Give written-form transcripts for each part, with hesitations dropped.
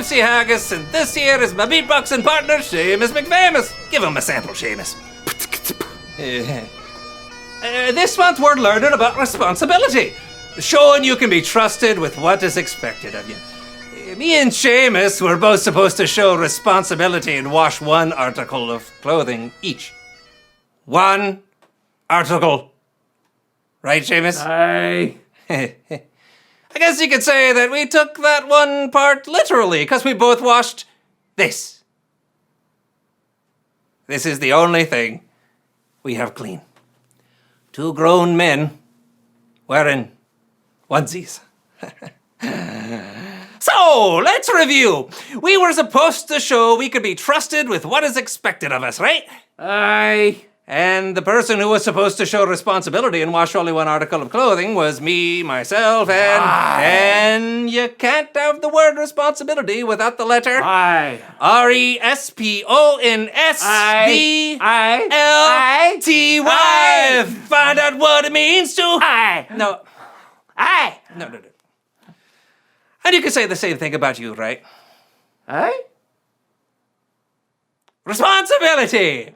MC Haggis, and this here is my beatboxing partner, Seamus McFamous. Give him a sample, Seamus. This month we're learning about responsibility, showing you can be trusted with what is expected of you. Me and Seamus were both supposed to show responsibility and wash one article of clothing each. One article. Right, Seamus? Aye. I guess you could say that we took that one part literally, because we both washed this. This is the only thing we have clean. 2 grown men wearing onesies. So, let's review. We were supposed to show we could be trusted with what is expected of us, right? Aye. And the person who was supposed to show responsibility and wash only one article of clothing was me, myself, and you can't have the word responsibility without the letter Aye. RESPONSIBILTY. Find out what it means to. Aye. No. Aye. No. And you can say the same thing about you, right? Aye. Responsibility.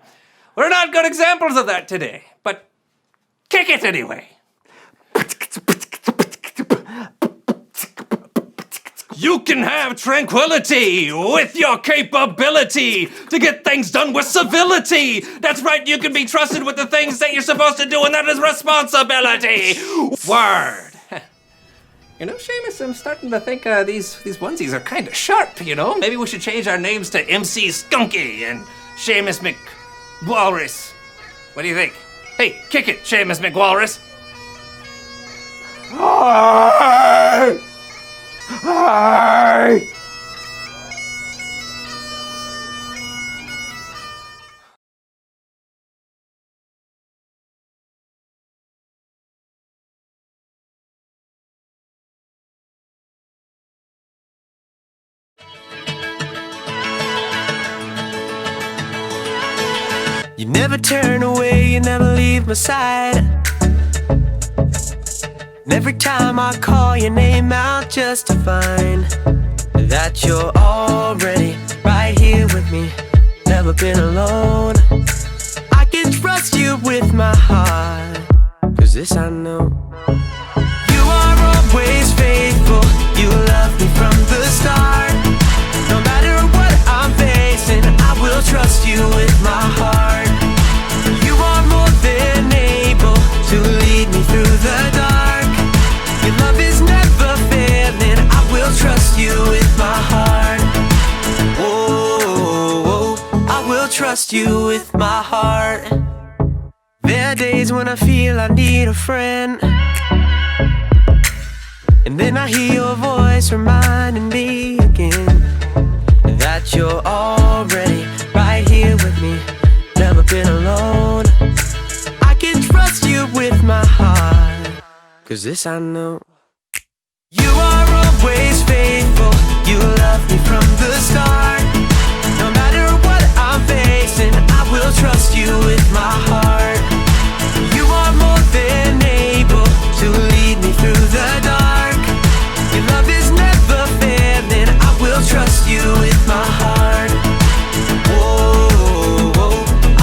We're not good examples of that today, but kick it anyway. You can have tranquility with your capability to get things done with civility. That's right, you can be trusted with the things that you're supposed to do, and that is responsibility. Word. You know, Seamus, I'm starting to think these onesies are kind of sharp, you know? Maybe we should change our names to MC Skunky and Seamus McWalrus. What do you think? Hey, kick it, Seamus McWalrus. Aye. Aye. You never turn away, you never leave my side. And every time I call your name out just to find that you're already right here with me, never been alone. I can trust you with my heart, 'cause this I know. You are always faithful, you love me from the start. No matter what I'm facing, I will trust you with my heart. You are more than able to lead me through the dark. Your love is never failing, I will trust you with my heart. Oh, I will trust you with my heart. There are days when I feel I need a friend, and then I hear your voice reminding me again that you're already right here with me, never been alone. I can trust you with my heart, 'cause this I know. You are always faithful, you love me from the start. No matter what I'm facing, I will trust you with my heart. You are more than able to lead me through the dark. Your love is never failing, I will trust you with my heart. Whoa,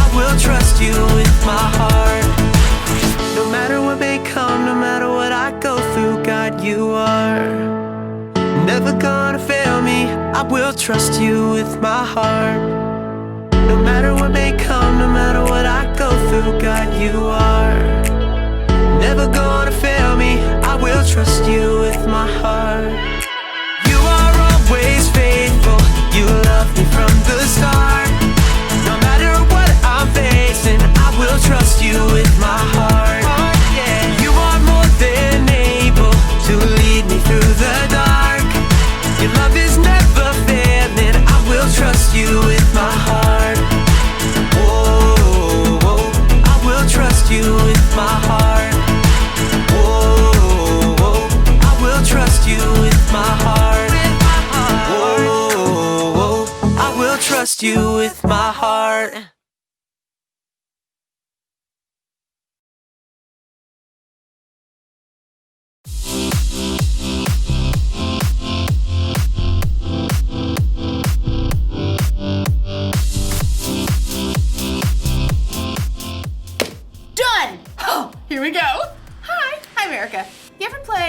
I will trust you with my heart. No matter what may come, no matter what I go through, God, you are never gonna fail me, I will trust you with my heart. No matter what may come, no matter what I go through, God, you are never gonna fail me, I will trust you with my heart. You are always faithful, you love me from the start. No matter what I'm facing, I will trust you with my heart. You are more than able to lead me through the dark. Your love is never failing, I will trust you with my heart. Whoa, I will trust you with my heart. Whoa, I will trust you with my heart. Whoa, I will trust you with my heart.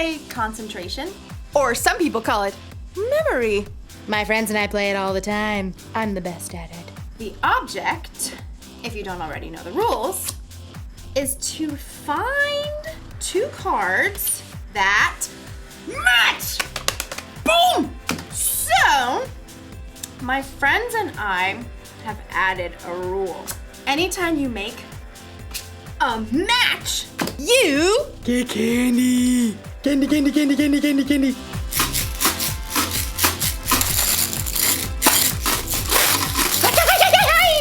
play concentration, or some people call it memory. My friends and I play it all the time. I'm the best at it. The object, if you don't already know the rules, is to find 2 cards that match. Boom! So, my friends and I have added a rule. Anytime you make a match, you Get candy. Candy, candy, candy, candy, candy, candy.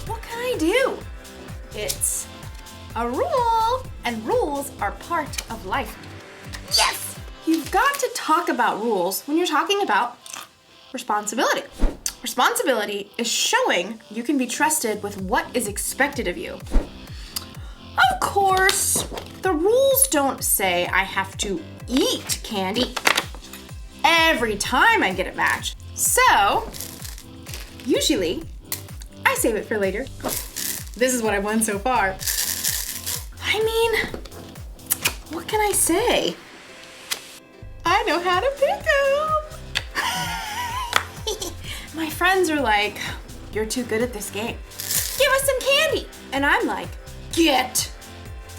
what can I do? It's a rule, and rules are part of life. Yes! You've got to talk about rules when you're talking about responsibility. Responsibility is showing you can be trusted with what is expected of you. Of course, the rules don't say I have to eat candy every time I get a match. So, usually, I save it for later. This is what I've won so far. I mean, what can I say? I know how to pick 'em. My friends are like, you're too good at this game. Give us some candy. And I'm like, get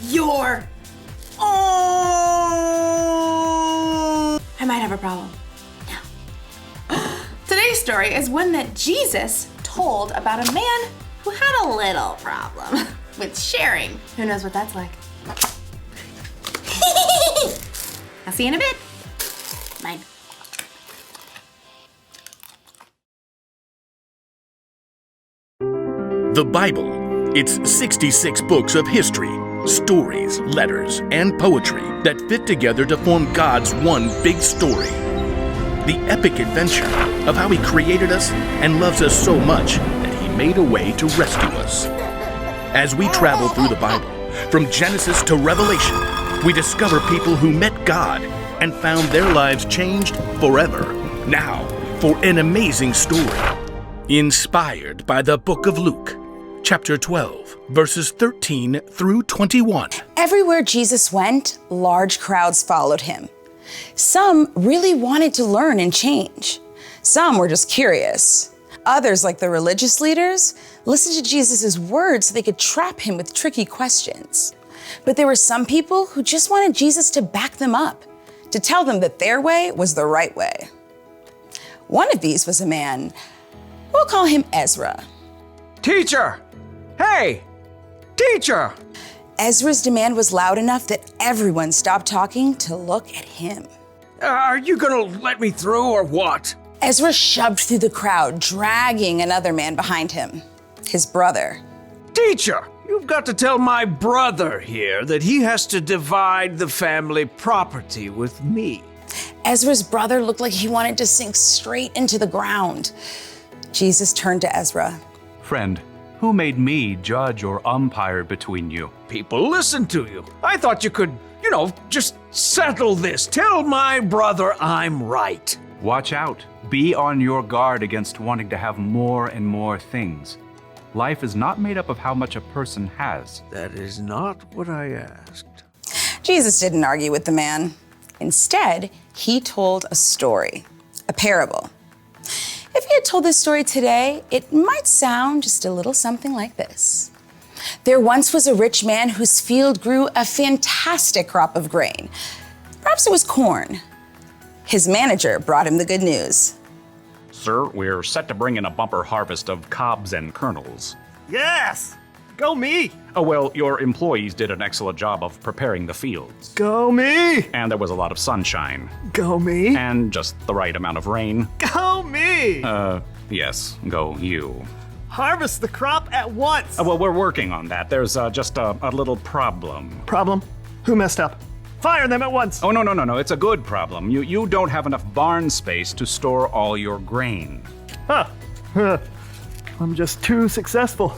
your own. I might have a problem. No. Today's story is one that Jesus told about a man who had a little problem with sharing. Who knows what that's like? I'll see you in a bit. Mine. The Bible. It's 66 books of history, stories, letters, and poetry that fit together to form God's one big story. The epic adventure of how He created us and loves us so much that He made a way to rescue us. As we travel through the Bible, from Genesis to Revelation, we discover people who met God and found their lives changed forever. Now, for an amazing story, inspired by the book of Luke, chapter 12, verses 13 through 21. Everywhere Jesus went, large crowds followed him. Some really wanted to learn and change. Some were just curious. Others, like the religious leaders, listened to Jesus' words so they could trap him with tricky questions. But there were some people who just wanted Jesus to back them up, to tell them that their way was the right way. One of these was a man, we'll call him Ezra. Teacher! Hey! Teacher! Ezra's demand was loud enough that everyone stopped talking to look at him. Are you gonna let me through or what? Ezra shoved through the crowd, dragging another man behind him, his brother. Teacher, you've got to tell my brother here that he has to divide the family property with me. Ezra's brother looked like he wanted to sink straight into the ground. Jesus turned to Ezra. Friend, who made me judge or umpire between you? People listen to you. I thought you could, just settle this. Tell my brother I'm right. Watch out. Be on your guard against wanting to have more and more things. Life is not made up of how much a person has. That is not what I asked. Jesus didn't argue with the man. Instead, he told a story, a parable. If he had told this story today, it might sound just a little something like this. There once was a rich man whose field grew a fantastic crop of grain. Perhaps it was corn. His manager brought him the good news. Sir, we're set to bring in a bumper harvest of cobs and kernels. Yes! Go me! Oh, well, your employees did an excellent job of preparing the fields. Go me! And there was a lot of sunshine. Go me! And just the right amount of rain. Go me! Yes, go you. Harvest the crop at once! Well, we're working on that. There's just a little problem. Problem? Who messed up? Fire them at once! Oh, no. It's a good problem. You don't have enough barn space to store all your grain. I'm just too successful.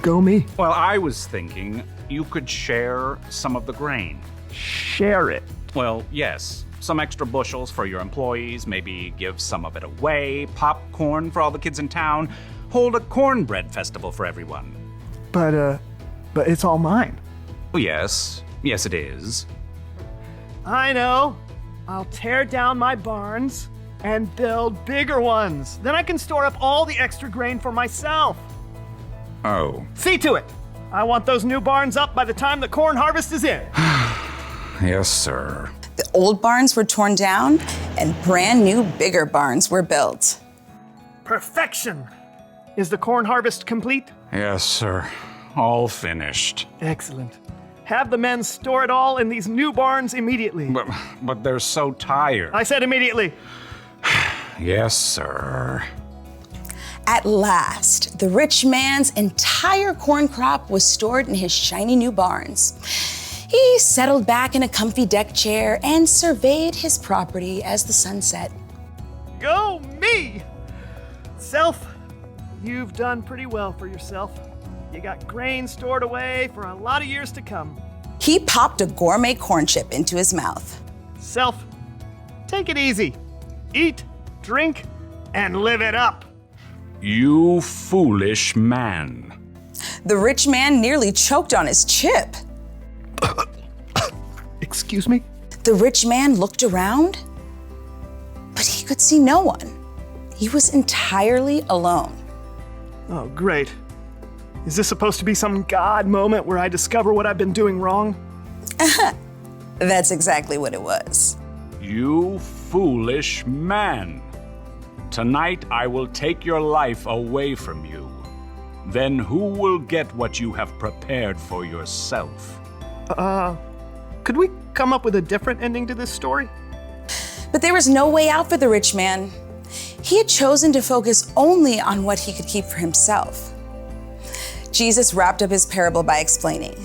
Go me. Well, I was thinking you could share some of the grain. Share it. Well, yes. Some extra bushels for your employees, maybe give some of it away, popcorn for all the kids in town, hold a cornbread festival for everyone. But it's all mine. Oh, yes. Yes, it is. I know. I'll tear down my barns and build bigger ones. Then I can store up all the extra grain for myself. Oh. See to it. I want those new barns up by the time the corn harvest is in. Yes, sir. The old barns were torn down and brand new, bigger barns were built. Perfection. Is the corn harvest complete? Yes, sir. All finished. Excellent. Have the men store it all in these new barns immediately. But they're so tired. I said immediately. Yes, sir. At last, the rich man's entire corn crop was stored in his shiny new barns. He settled back in a comfy deck chair and surveyed his property as the sun set. Go me! Self, you've done pretty well for yourself. You got grain stored away for a lot of years to come. He popped a gourmet corn chip into his mouth. Self, take it easy. Eat, drink, and live it up. You foolish man. The rich man nearly choked on his chip. Excuse me? The rich man looked around, but he could see no one. He was entirely alone. Oh, great. Is this supposed to be some God moment where I discover what I've been doing wrong? That's exactly what it was. You foolish man. Tonight I will take your life away from you. Then who will get what you have prepared for yourself? Could we come up with a different ending to this story? But there was no way out for the rich man. He had chosen to focus only on what he could keep for himself. Jesus wrapped up his parable by explaining,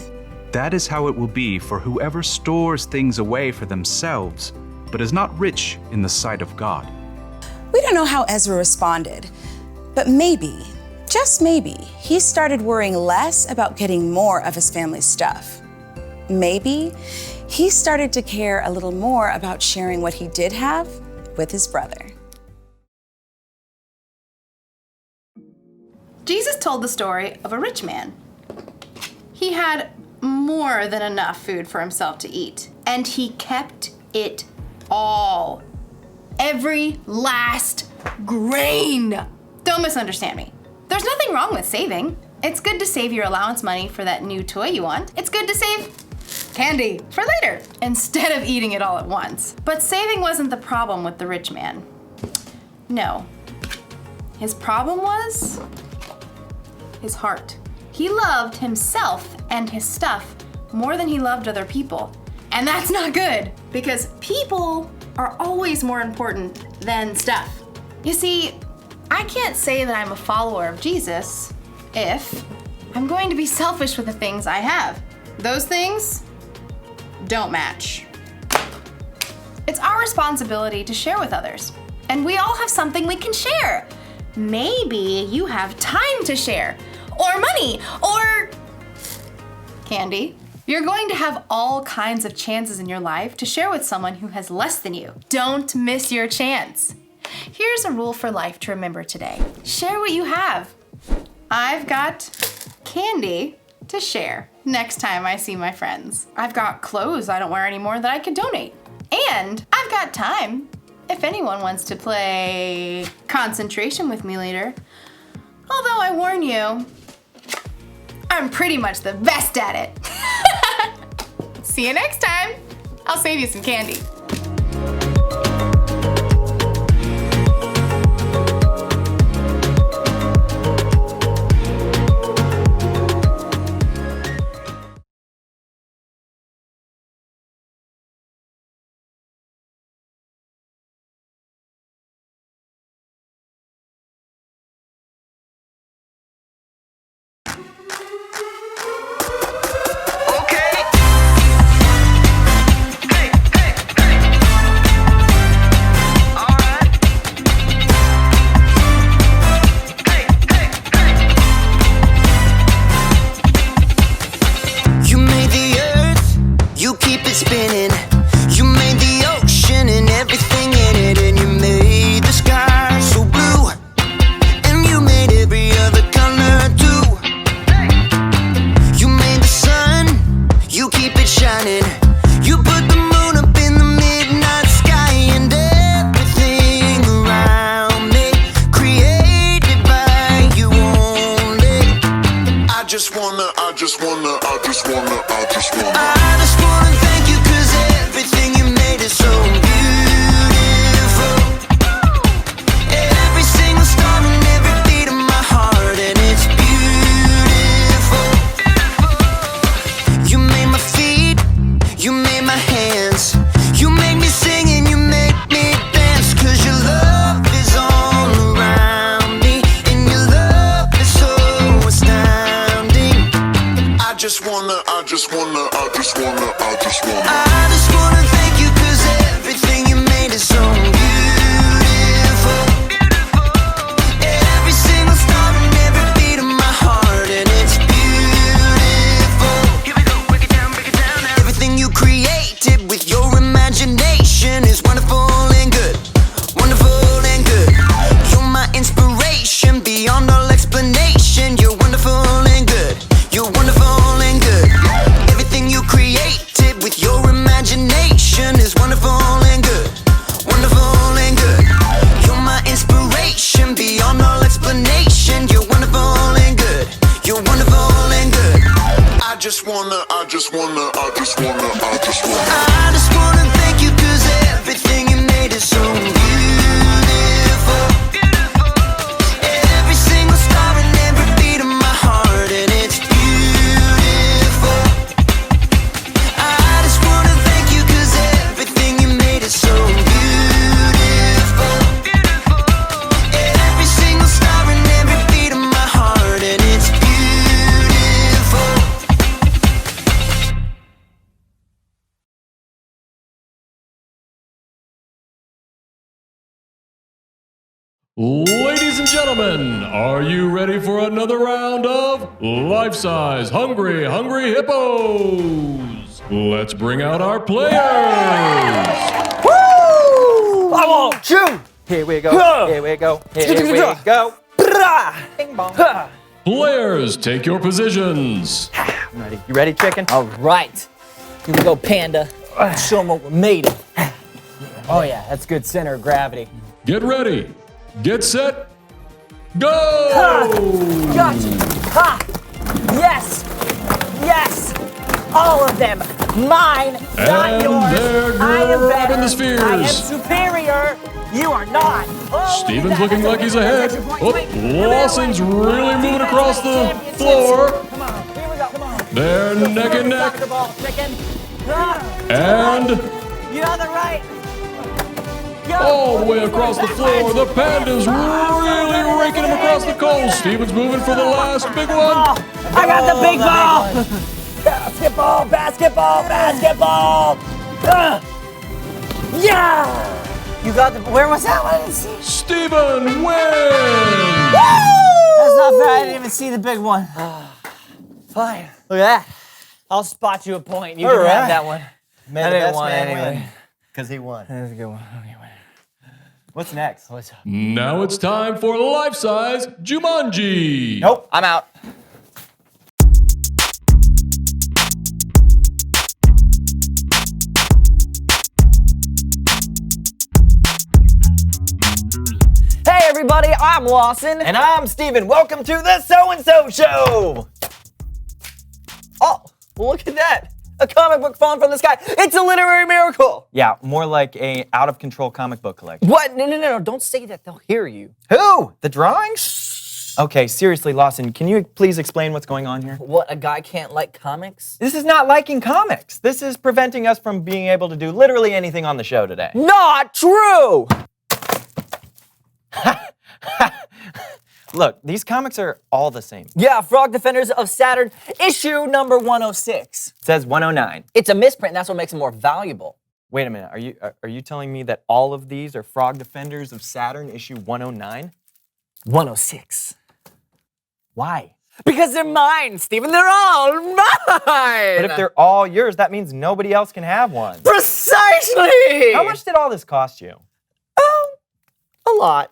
That is how it will be for whoever stores things away for themselves, but is not rich in the sight of God. We don't know how Ezra responded, but maybe, just maybe, he started worrying less about getting more of his family's stuff. Maybe he started to care a little more about sharing what he did have with his brother. Jesus told the story of a rich man. He had more than enough food for himself to eat, and he kept it all. Every last grain. Don't misunderstand me. There's nothing wrong with saving. It's good to save your allowance money for that new toy you want. It's good to save candy for later instead of eating it all at once. But saving wasn't the problem with the rich man. No. His problem was his heart. He loved himself and his stuff more than he loved other people. And that's not good, because people are always more important than stuff. You see, I can't say that I'm a follower of Jesus if I'm going to be selfish with the things I have. Those things don't match. It's our responsibility to share with others, and we all have something we can share. Maybe you have time to share, or money, or candy. You're going to have all kinds of chances in your life to share with someone who has less than you. Don't miss your chance. Here's a rule for life to remember today. Share what you have. I've got candy to share next time I see my friends. I've got clothes I don't wear anymore that I could donate. And I've got time if anyone wants to play concentration with me later. Although I warn you, I'm pretty much the best at it. See you next time. I'll save you some candy. just wanna thank you 'cause everything you made is so beautiful. Every single star and every beat of my heart, and it's beautiful. You made my feet, you made my hands, you made me sing and you made me dance. 'Cause your love is all around me, and your love is so astounding. I just wanna thank you 'cause everything you made is so beautiful. Every single star and every beat of my heart, and it's beautiful. Here we go, break it down now. Everything you created with your imagination is wonderful and good. Wonderful and good. You're my inspiration beyond all explanation. You're wonderful and good. You're wonderful and good. Everything you created with your imagination is wonderful and good. Wonderful and good. You're my inspiration beyond all explanation. You're wonderful and good. You're wonderful and good. I just wanna thank you 'cause everything you made is so beautiful. Every single star and every beat of my heart, and it's beautiful. I just wanna thank you 'cause everything you made is so beautiful. Every single star and every beat of my heart, and it's beautiful. Ladies and gentlemen, are you ready for another round of Life-Size Hungry Hippos? Let's bring out our players! Woo! I want you! Here we go, here we go, here we go. Bing bong. Players, take your positions. I'm ready. You ready, chicken? All right. Here we go, Panda. Show them what we're made of. Oh yeah, that's good center of gravity. Get ready. Get set. Go! Gotcha! Ha! Yes! Yes! All of them! Mine, not And yours! they're I am grabbing better! the spheres. I am superior! You are not! Oh, Steven's look at looking that. like he's That's ahead. a point. Oh, Wait, come here, Lawson's wait. really moving Defense across the championships. floor. Come on, here we go, come on. They're neck and neck. Soccer ball, chicken. Ah, And you're on the right! Go. all the way across the floor, the Panda's really raking him across the coals. Steven's moving for the last big one. I got the big ball! Basketball, basketball, basketball! Yeah! You got the. Where was that one? I didn't see. Steven wins! Woo! That's not fair. I didn't even see the big one. Fine. Look at that. I'll spot you a point. You can have that one. May I the didn't best want man anyway. win, 'cause he won. That's a good one. Okay, What's next? what's up? Now it's time for life-size Jumanji. Nope, I'm out. Hey everybody, I'm Lawson. And I'm Steven. Welcome to the So-and-So Show. Oh, look at that. A comic book falling from the sky. It's a literary miracle. Yeah, more like a out-of-control comic book collection. What? No. Don't say that. They'll hear you. Who? The drawings? Okay, seriously, Lawson, can you please explain what's going on here? What? A guy can't like comics? This is not liking comics. This is preventing us from being able to do literally anything on the show today. Not true! Look, these comics are all the same. Yeah, Frog Defenders of Saturn, issue number 106. It says 109. It's a misprint, and that's what makes it more valuable. Wait a minute, are you telling me that all of these are Frog Defenders of Saturn, issue 109? 106. Why? Because they're mine, Steven. They're all mine! But if they're all yours, that means nobody else can have one. Precisely! How much did all this cost you? A lot.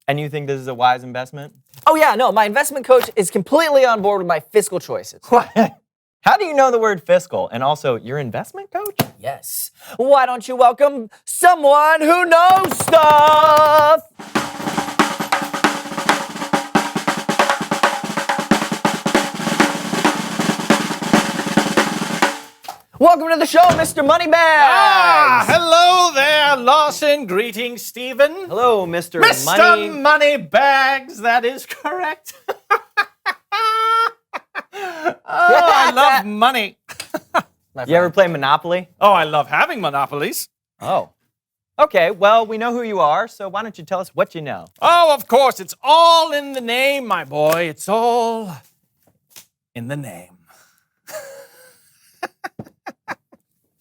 And you think this is a wise investment? Oh yeah, no, my investment coach is completely on board with my fiscal choices. What? How do you know the word fiscal? And also, your investment coach? Yes. Why don't you welcome someone who knows stuff? Welcome to the show, Mr. Moneybags! Hello there, Lawson. Greetings, Stephen. Hello, Mr. Mr. Moneybags, that is correct. I love money. You ever play Monopoly? Oh, I love having monopolies. Oh. Okay, well, we know who you are, so why don't you tell us what you know? Oh, of course, it's all in the name, my boy. It's all in the name.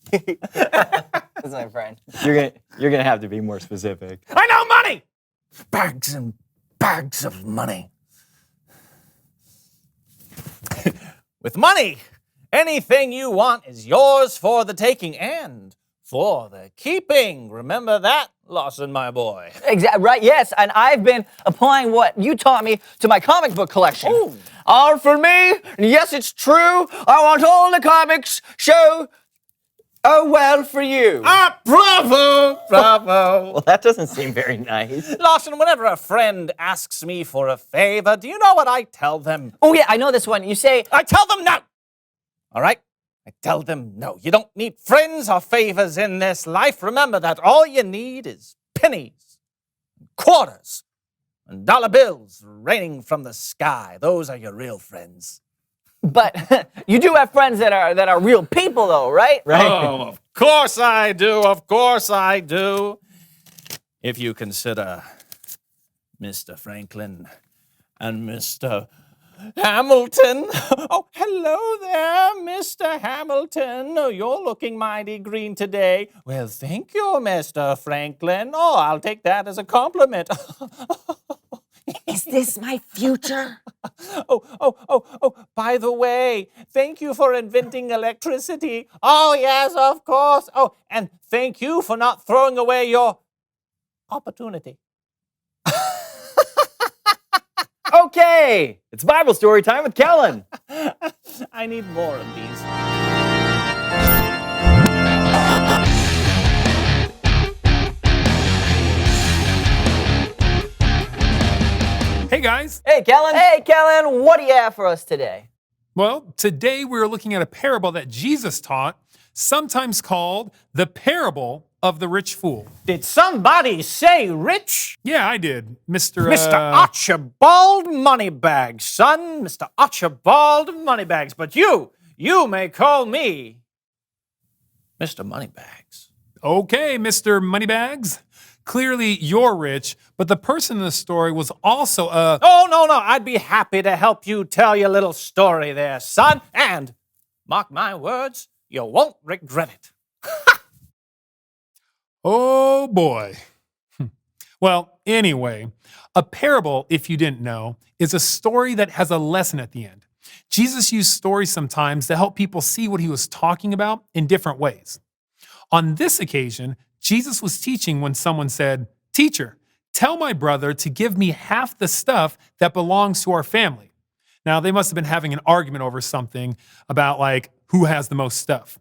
That's my friend. You're gonna have to be more specific. I know money! Bags and bags of money. With money, anything you want is yours for the taking and for the keeping. Remember that, Lawson, my boy? Exactly, right, yes, and I've been applying what you taught me to my comic book collection. Ooh. All for me, and yes, it's true, I want all the comics show. Oh, well, for you. Ah, bravo, bravo. Well, that doesn't seem very nice. Lawson, whenever a friend asks me for a favor, do you know what I tell them? Oh, yeah, I know this one. You say... I tell them no. All right? I tell them no. You don't need friends or favors in this life. Remember that all you need is pennies, quarters, and dollar bills raining from the sky. Those are your real friends. But you do have friends that are real people, though, right? Right. Oh, of course I do. Of course I do. If you consider Mr. Franklin and Mr. Hamilton. Oh, hello there, Mr. Hamilton. Oh, you're looking mighty green today. Well, thank you, Mr. Franklin. Oh, I'll take that as a compliment. Is this my future? Oh, by the way, thank you for inventing electricity. Oh, yes, of course. Oh, and thank you for not throwing away your opportunity. Okay, it's Bible story time with Kellen. I need more of these. Hey guys. Hey, Kellen. Hey, Kellen. What do you have for us today? Well, today we're looking at a parable that Jesus taught, sometimes called the parable of the rich fool. Did somebody say rich? Yeah, I did, Mr. Archibald Moneybags, son. Mr. Archibald Moneybags. But you may call me Mr. Moneybags. Okay, Mr. Moneybags. Clearly you're rich, but the person in the story was also a... Oh, no, I'd be happy to help you tell your little story there, son. And, mark my words, you won't regret it. Oh, boy. Well, anyway, a parable, if you didn't know, is a story that has a lesson at the end. Jesus used stories sometimes to help people see what he was talking about in different ways. On this occasion, Jesus was teaching when someone said, "Teacher, tell my brother to give me half the stuff that belongs to our family." Now, they must have been having an argument over something about like who has the most stuff.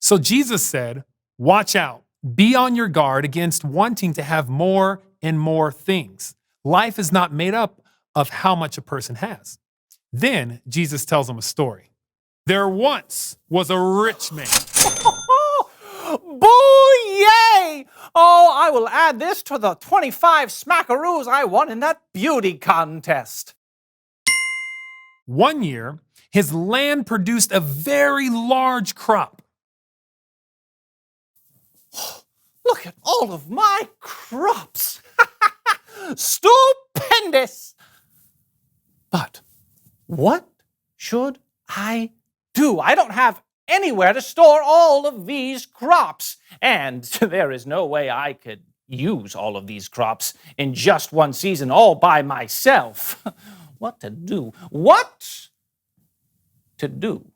So Jesus said, "Watch out. Be on your guard against wanting to have more and more things. Life is not made up of how much a person has." Then Jesus tells them a story. There once was a rich man. Boo-yay! Oh, I will add this to the 25 smackaroos I won in that beauty contest. One year, his land produced a very large crop. Look at all of my crops. Stupendous. But what should I do? I don't have anywhere to store all of these crops. And there is no way I could use all of these crops in just one season all by myself. What to do? What to do?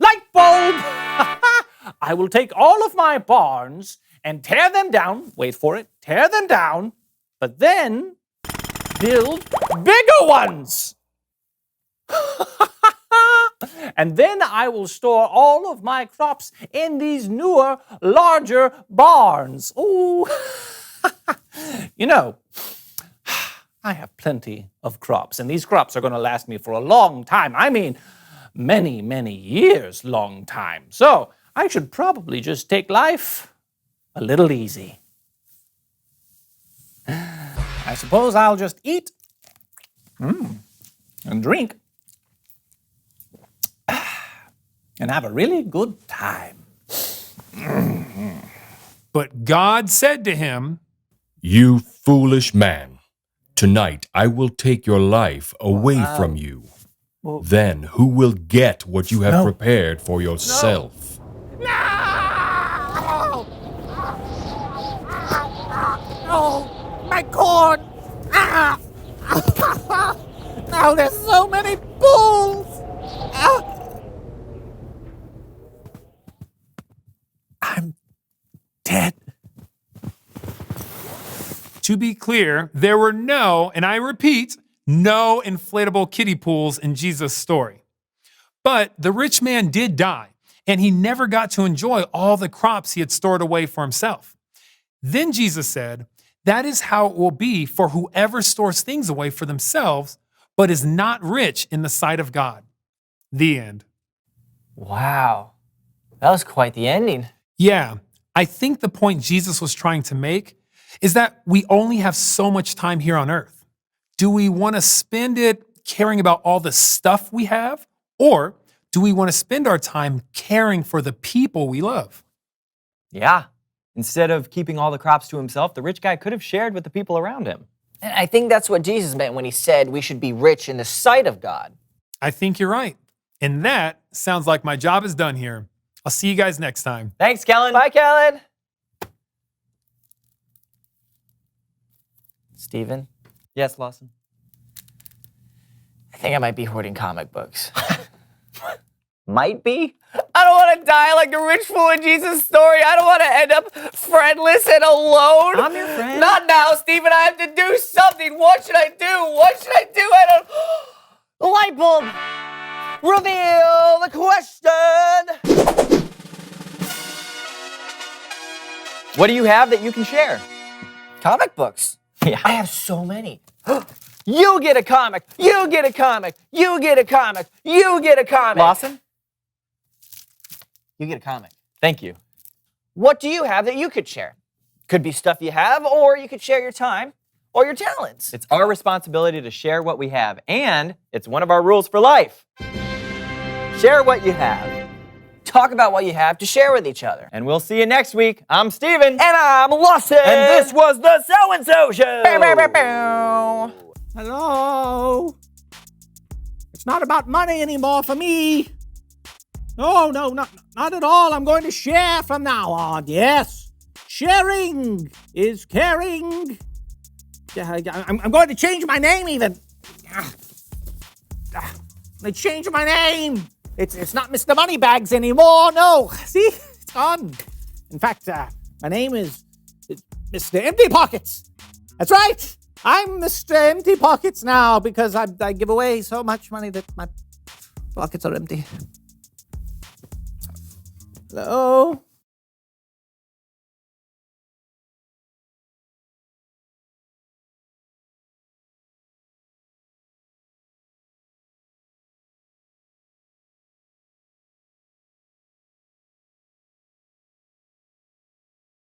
Light bulb! I will take all of my barns and tear them down. Wait for it. Tear them down. But then build bigger ones. And then I will store all of my crops in these newer, larger barns. Ooh. You know, I have plenty of crops, and these crops are going to last me for a long time. I mean, many, many years long time. So I should probably just take life a little easy. I suppose I'll just eat and drink and have a really good time. But God said to him, "You foolish man, tonight I will take your life away from you. Then who will get what you have prepared for yourself?" Oh, my corn! Ah! Now there's so many bulls! Ah! I'm dead. To be clear, there were no, and I repeat, no inflatable kiddie pools in Jesus' story. But the rich man did die, and he never got to enjoy all the crops he had stored away for himself. Then Jesus said, "That is how it will be for whoever stores things away for themselves, but is not rich in the sight of God." The end. Wow. That was quite the ending. Yeah, I think the point Jesus was trying to make is that we only have so much time here on earth. Do we want to spend it caring about all the stuff we have? Or do we want to spend our time caring for the people we love? Yeah. Instead of keeping all the crops to himself, the rich guy could have shared with the people around him. And I think that's what Jesus meant when he said we should be rich in the sight of God. I think you're right. And that sounds like my job is done here. I'll see you guys next time. Thanks, Kellen. Bye, Kellen. Steven? Yes, Lawson? I think I might be hoarding comic books. Might be? I don't want to die like the rich fool in Jesus' story. I don't want to end up friendless and alone. I'm your friend. Not now, Steven. I have to do something. What should I do? What should I do? I don't... The light bulb. Reveal the question. What do you have that you can share? Comic books. Yeah. I have so many. You get a comic. You get a comic. You get a comic. You get a comic. Lawson? You get a comic. Thank you. What do you have that you could share? Could be stuff you have, or you could share your time or your talents. It's our responsibility to share what we have, and it's one of our rules for life. Share what you have. Talk about what you have to share with each other. And we'll see you next week. I'm Steven. And I'm Lawson. And this was the So-and-So Show. Bow, bow, bow, bow. Hello? It's not about money anymore for me. No, not at all. I'm going to share from now on. Yes. Sharing is caring. I'm going to change my name even. They changed my name. It's not Mr. Moneybags anymore. No. See? It's gone. In fact, my name is Mr. Empty Pockets. That's right. I'm Mr. Empty Pockets now because I give away so much money that my pockets are empty. Hello?